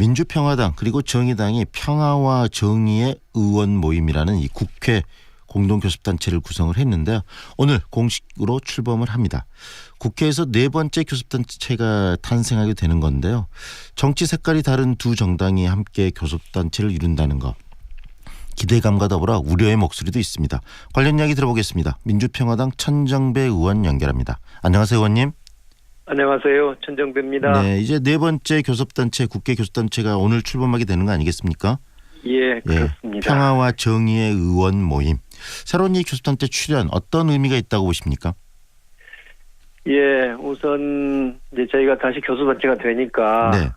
민주평화당 그리고 정의당이 평화와 정의의 의원 모임이라는 이 국회 공동교섭단체를 구성을 했는데요. 오늘 공식으로 출범을 합니다. 국회에서 네 번째 교섭단체가 탄생하게 되는 건데요. 정치 색깔이 다른 두 정당이 함께 교섭단체를 이룬다는 거. 기대감과 더불어 우려의 목소리도 있습니다. 관련 이야기 들어보겠습니다. 민주평화당 천정배 의원 연결합니다. 안녕하세요, 의원님. 안녕하세요. 천정배입니다. 네, 이제 네 번째 교섭단체, 국회 교섭단체가 오늘 출범하게 되는 거 아니겠습니까? 예, 그렇습니다. 평화와 정의의 의원 모임. 새로운 이 교섭단체 출연 어떤 의미가 있다고 보십니까? 예, 우선 이제 저희가 다시 교섭단체가 되니까 네.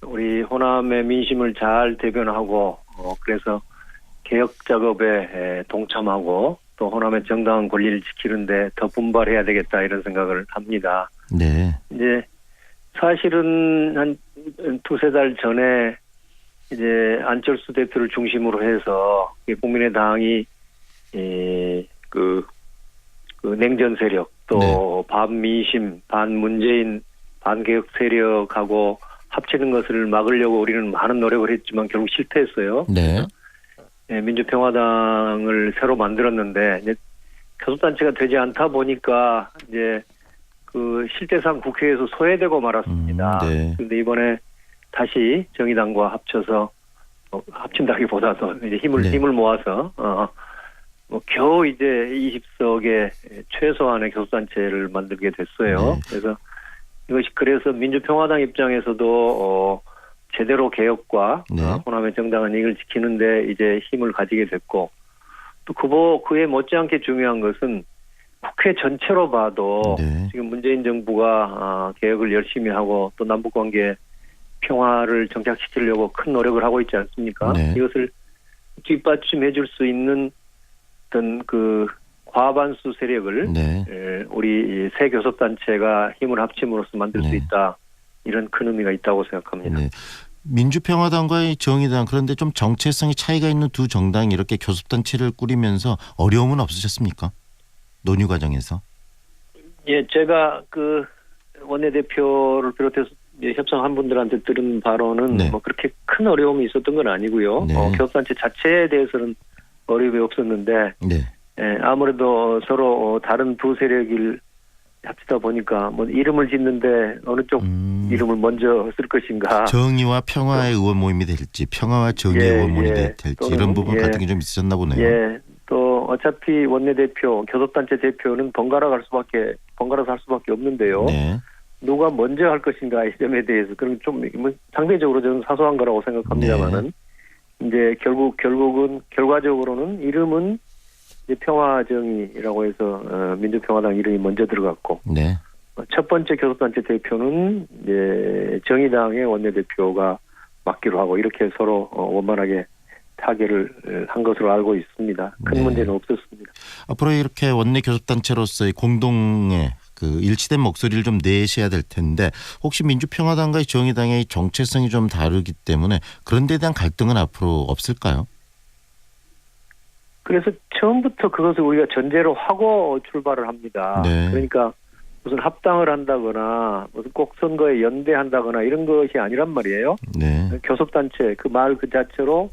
우리 호남의 민심을 잘 대변하고 그래서 개혁 작업에 동참하고 또 호남의 정당한 권리를 지키는데 더 분발해야 되겠다 이런 생각을 합니다. 네. 이제 사실은 한 두세 달 전에 이제 안철수 대표를 중심으로 해서 국민의당이 그 냉전 세력 또 네. 반민심, 반문재인, 반개혁 세력하고 합치는 것을 막으려고 우리는 많은 노력을 했지만 결국 실패했어요. 네. 민주평화당을 새로 만들었는데 이제 교섭단체가 되지 않다 보니까 이제 그 실제상 국회에서 소외되고 말았습니다. 네. 그런데 이번에 다시 정의당과 합쳐서 합친다기보다도 이제 힘을 모아서 겨우 이제 20석의 최소한의 교섭단체를 만들게 됐어요. 네. 그래서 이것이 그래서 민주평화당 입장에서도 제대로 개혁과 네. 호남의 정당한 이익을 지키는데 이제 힘을 가지게 됐고 또 그에 못지않게 중요한 것은 국회 전체로 봐도 네. 지금 문재인 정부가 개혁을 열심히 하고 또 남북관계 평화를 정착시키려고 큰 노력을 하고 있지 않습니까? 네. 이것을 뒷받침해 줄 수 있는 어떤 그 과반수 세력을 네. 우리 새 교섭단체가 힘을 합침으로써 만들 수 네. 있다. 이런 큰 의미가 있다고 생각합니다. 네. 민주평화당과의 정의당 그런데 좀 정체성이 차이가 있는 두 정당이 이렇게 교섭단체를 꾸리면서 어려움은 없으셨습니까? 논의 과정에서. 예, 제가 그 원내대표를 비롯해서 협상한 분들한테 들은 바로는 네. 뭐 그렇게 큰 어려움이 있었던 건 아니고요. 네. 교섭단체 자체에 대해서는 어려움이 없었는데 네. 아무래도 서로 다른 두 세력을 합치다 보니까 뭐 이름을 짓는데 어느 쪽 이름을 먼저 쓸 것인가. 정의와 평화의 의원 모임이 될지 평화와 정의의 의원 모임이 될지 이런 부분 같은 게 좀 있으셨나 보네요. 예. 또 어차피 원내대표, 교섭단체 대표는 번갈아서 할 수밖에 없는데요. 네. 누가 먼저 할 것인가 이 점에 대해서 그런 좀 상대적으로 저는 사소한 거라고 생각합니다만은 이제 결과적으로는 이름은 이제 평화정의라고 해서 민주평화당 이름이 먼저 들어갔고 네. 첫 번째 교섭단체 대표는 이제 정의당의 원내대표가 맡기로 하고 이렇게 서로 원만하게 타결을 한 것으로 알고 있습니다. 큰 네. 문제는 없었습니다. 앞으로 이렇게 원내 교섭단체로서의 공동의 그 일치된 목소리를 좀 내셔야 될 텐데 혹시 민주평화당과 정의당의 정체성이 좀 다르기 때문에 그런 데 대한 갈등은 앞으로 없을까요? 그래서 처음부터 그것을 우리가 전제로 하고 출발을 합니다. 네. 그러니까 무슨 합당을 한다거나 무슨 꼭 선거에 연대한다거나 이런 것이 아니란 말이에요. 네. 교섭단체 그 말 그 자체로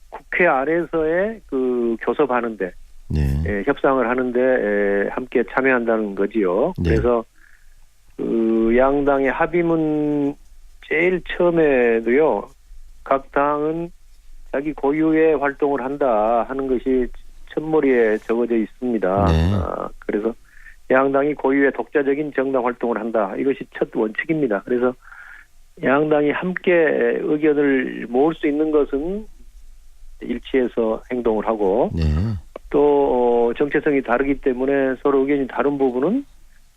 국회 안에서의 그 교섭하는데 네. 협상을 하는데 함께 참여한다는 거지요. 네. 그래서 그 양당의 합의문 제일 처음에도요. 각 당은 자기 고유의 활동을 한다 하는 것이 첫머리에 적어져 있습니다. 네. 그래서 양당이 고유의 독자적인 정당 활동을 한다. 이것이 첫 원칙입니다. 그래서 양당이 함께 의견을 모을 수 있는 것은 일치해서 행동을 하고 네. 또 정체성이 다르기 때문에 서로 의견이 다른 부분은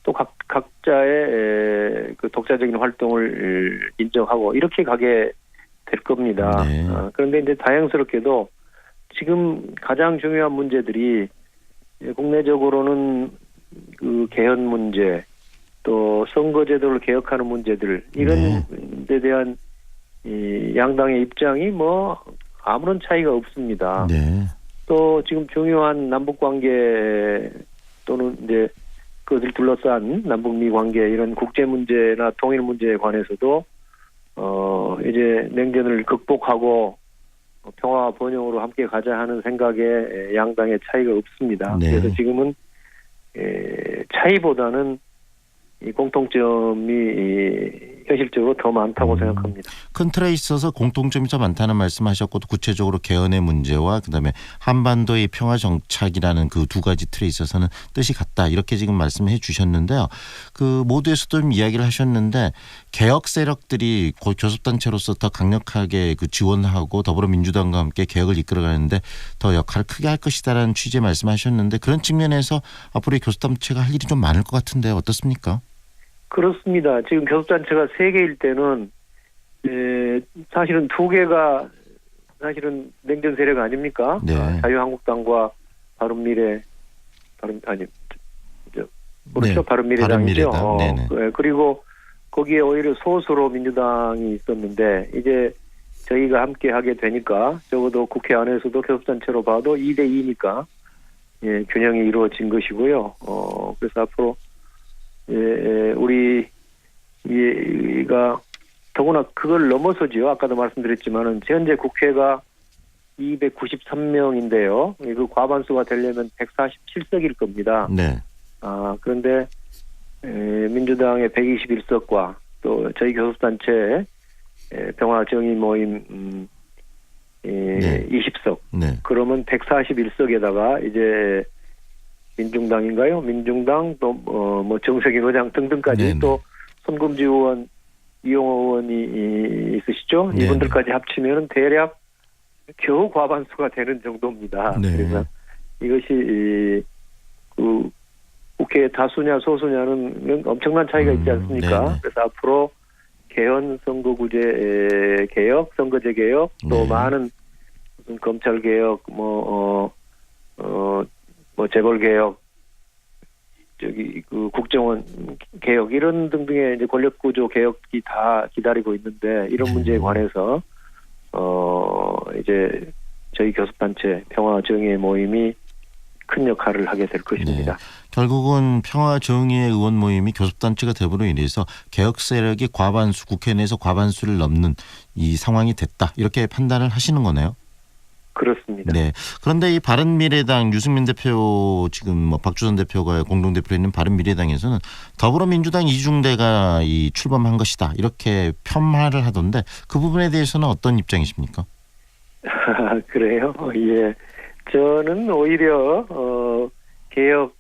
또 각자의 그 독자적인 활동을 인정하고 이렇게 가게 될 겁니다. 네. 그런데 이제 다행스럽게도 지금 가장 중요한 문제들이 국내적으로는 그 개헌 문제 또 선거제도를 개혁하는 문제들 이런 데 대한 이 양당의 입장이 뭐 아무런 차이가 없습니다. 네. 또 지금 중요한 남북 관계 또는 이제 그것을 둘러싼 남북미 관계 이런 국제 문제나 통일 문제에 관해서도 이제 냉전을 극복하고 평화 번영으로 함께 가자 하는 생각에 양당의 차이가 없습니다. 네. 그래서 지금은 차이보다는 이 공통점이 현실적으로 더 많다고 생각합니다. 큰 틀에 있어서 공통점이 더 많다는 말씀하셨고, 또 구체적으로 개헌의 문제와 그다음에 한반도의 평화 정착이라는 그 두 가지 틀에 있어서는 뜻이 같다, 이렇게 지금 말씀해 주셨는데요. 그 모두에서도 좀 이야기를 하셨는데, 개혁 세력들이 교섭단체로서 더 강력하게 그 지원하고 더불어민주당과 함께 개혁을 이끌어가는데 더 역할을 크게 할 것이다라는 취지의 말씀하셨는데, 그런 측면에서 앞으로 이 교섭단체가 할 일이 좀 많을 것 같은데 어떻습니까? 그렇습니다. 지금 교섭단체가 3개일 때는 사실은 2개가 사실은 냉전 세력 아닙니까? 네. 자유한국당과 바른미래, 그렇죠. 네. 바른미래당이죠. 바른미래당. 네네. 그리고 거기에 오히려 소수로 민주당이 있었는데, 이제 저희가 함께 하게 되니까 적어도 국회 안에서도 교섭단체로 봐도 2대2니까 균형이 이루어진 것이고요. 그래서 앞으로 우리가 더구나 그걸 넘어서지요. 아까도 말씀드렸지만은 현재 국회가 293명인데요. 그 과반수가 되려면 147석일 겁니다. 네. 그런데 민주당의 121석과 또 저희 교섭단체 평화정의 모임 네. 20석. 네. 그러면 141석에다가 이제 민중당인가요? 민중당 또 뭐 정세균 의장 등등까지 네네. 또 손금지 의원, 이용호 의원이 있으시죠? 네네. 이분들까지 합치면은 대략 겨우 과반수가 되는 정도입니다. 네. 그래서 이것이 그 국회 다수냐 소수냐는 엄청난 차이가 있지 않습니까? 네네. 그래서 앞으로 개헌 선거구제 개혁, 선거제 개혁, 또 네. 많은 무슨 검찰 개혁, 뭐 재벌 개혁, 그 국정원 개혁 이런 등등의 이제 권력구조 개혁이 다 기다리고 있는데, 이런 문제에 관해서 이제 저희 교섭단체 평화정의의 모임이 큰 역할을 하게 될 것입니다. 네. 결국은 평화정의의 의원 모임이 교섭단체가 됨으로 인해서 개혁 세력이 과반수, 국회 내에서 과반수를 넘는 이 상황이 됐다, 이렇게 판단을 하시는 거네요. 그렇습니다. 네. 그런데 이 바른미래당 유승민 대표, 지금 뭐 박주선 대표가 공동대표로 있는 바른미래당에서는 더불어민주당 이중대가 이 출범한 것이다, 이렇게 폄하를 하던데, 그 부분에 대해서는 어떤 입장이십니까? 그래요? 예. 저는 오히려 개혁이나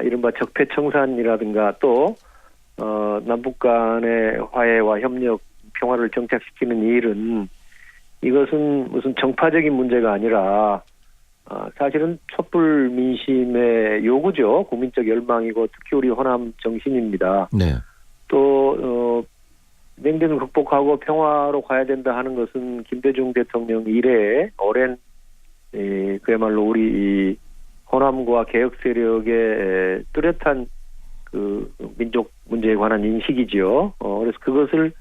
이른바 적폐청산이라든가 또 남북 간의 화해와 협력, 평화를 정착시키는 일은, 이것은 무슨 정파적인 문제가 아니라 사실은 촛불 민심의 요구죠. 국민적 열망이고 특히 우리 호남 정신입니다. 네. 또 냉전을 극복하고 평화로 가야 된다 하는 것은 김대중 대통령 이래에 오랜 그야말로 우리 이 호남과 개혁 세력의 뚜렷한 그 민족 문제에 관한 인식이지요. 그래서 그것을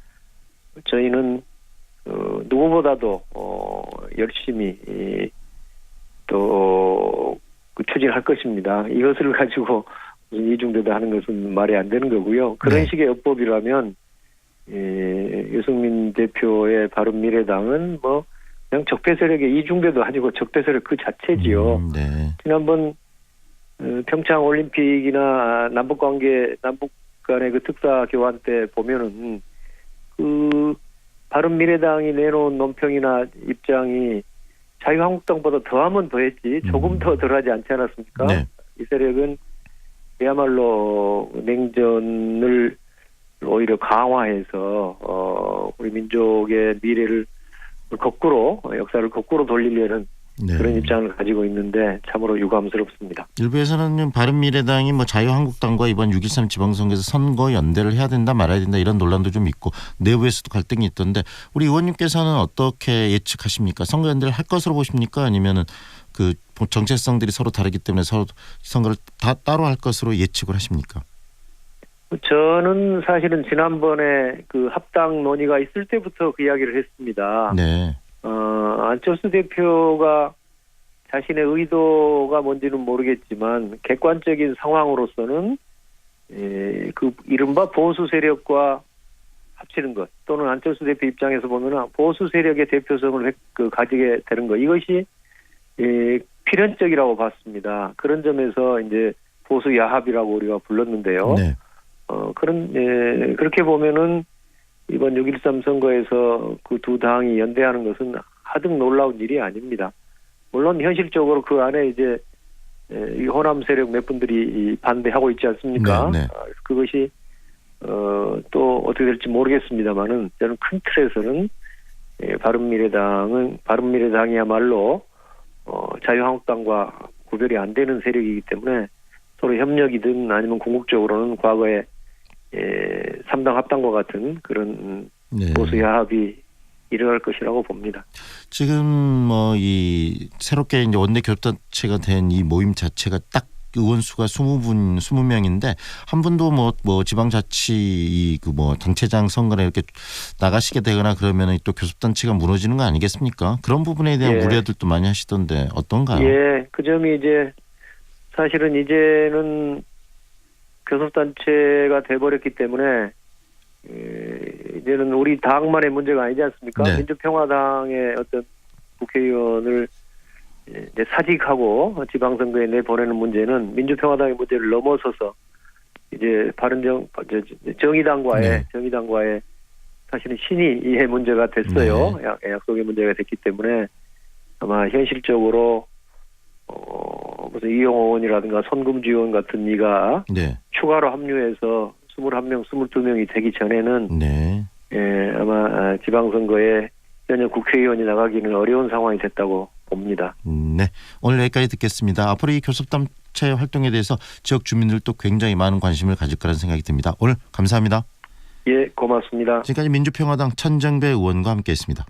저희는 누구보다도 열심히 또 추진할 것입니다. 이것을 가지고 이중대다 하는 것은 말이 안 되는 거고요. 그런 네. 식의 어법이라면 유승민 대표의 바른미래당은 뭐 그냥 적폐 세력의 이중대도 아니고 적폐 세력 그 자체지요. 네. 지난번 평창 올림픽이나 남북 간의 그 특사 교환 때 보면은 그 바른미래당이 내놓은 논평이나 입장이 자유한국당보다 더하면 더했지 조금 더 덜하지 않지 않았습니까? 네. 이 세력은 그야말로 냉전을 오히려 강화해서 우리 민족의 미래를 거꾸로, 역사를 거꾸로 돌리려는 네. 그런 입장을 가지고 있는데 참으로 유감스럽습니다. 일부에서는 바른미래당이 뭐 자유한국당과 이번 6.13 지방선거에서 선거 연대를 해야 된다 말아야 된다, 이런 논란도 좀 있고 내부에서도 갈등이 있던데, 우리 의원님께서는 어떻게 예측하십니까? 선거 연대를 할 것으로 보십니까? 아니면은 그 정체성들이 서로 다르기 때문에 서로 선거를 다 따로 할 것으로 예측을 하십니까? 저는 사실은 지난번에 그 합당 논의가 있을 때부터 그 이야기를 했습니다. 네. 안철수 대표가 자신의 의도가 뭔지는 모르겠지만 객관적인 상황으로서는 그 이른바 보수 세력과 합치는 것 또는 안철수 대표 입장에서 보면 보수 세력의 대표성을 가지게 되는 것 이것이 필연적이라고 봤습니다. 그런 점에서 이제 보수 야합이라고 우리가 불렀는데요. 네. 그렇게 보면은 이번 6.13 선거에서 그 두 당이 연대하는 것은 하등 놀라운 일이 아닙니다. 물론 현실적으로 그 안에 이제 이 호남 세력 몇 분들이 반대하고 있지 않습니까? 네, 네. 그것이 또 어떻게 될지 모르겠습니다만은 저는 큰 틀에서는 바른미래당이야말로 자유한국당과 구별이 안 되는 세력이기 때문에 서로 협력이든 아니면 궁극적으로는 과거에 3당 합당과 같은 그런 네. 보수 야합이 일어날 것이라고 봅니다. 지금 뭐 이 새롭게 이제 원내 교섭단체가 된 이 모임 자체가 딱 의원 수가 20명인데 한 분도 뭐 지방자치 그 뭐 단체장 선거에 이렇게 나가시게 되거나 그러면 또 교섭단체가 무너지는 거 아니겠습니까? 그런 부분에 대한 우려들도 많이 하시던데 어떤가요? 예, 그 점이 이제 사실은 이제는 교섭단체가 돼버렸기 때문에 이제는 우리 당만의 문제가 아니지 않습니까? 네. 민주평화당의 어떤 국회의원을 이제 사직하고 지방선거에 내보내는 문제는 민주평화당의 문제를 넘어서서 이제 정의당과의 사실은 신의의 문제가 됐어요. 네. 약속의 문제가 됐기 때문에 아마 현실적으로 무슨 이용호 의원이라든가 손금주 의원 같은 이가 네. 추가로 합류해서 21명, 22명이 되기 전에는 아마 지방선거에 현역 국회의원이 나가기는 어려운 상황이 됐다고 봅니다. 네. 오늘 여기까지 듣겠습니다. 앞으로 이 교섭단체 활동에 대해서 지역 주민들도 굉장히 많은 관심을 가질 거라는 생각이 듭니다. 오늘 감사합니다. 예, 고맙습니다. 지금까지 민주평화당 천정배 의원과 함께했습니다.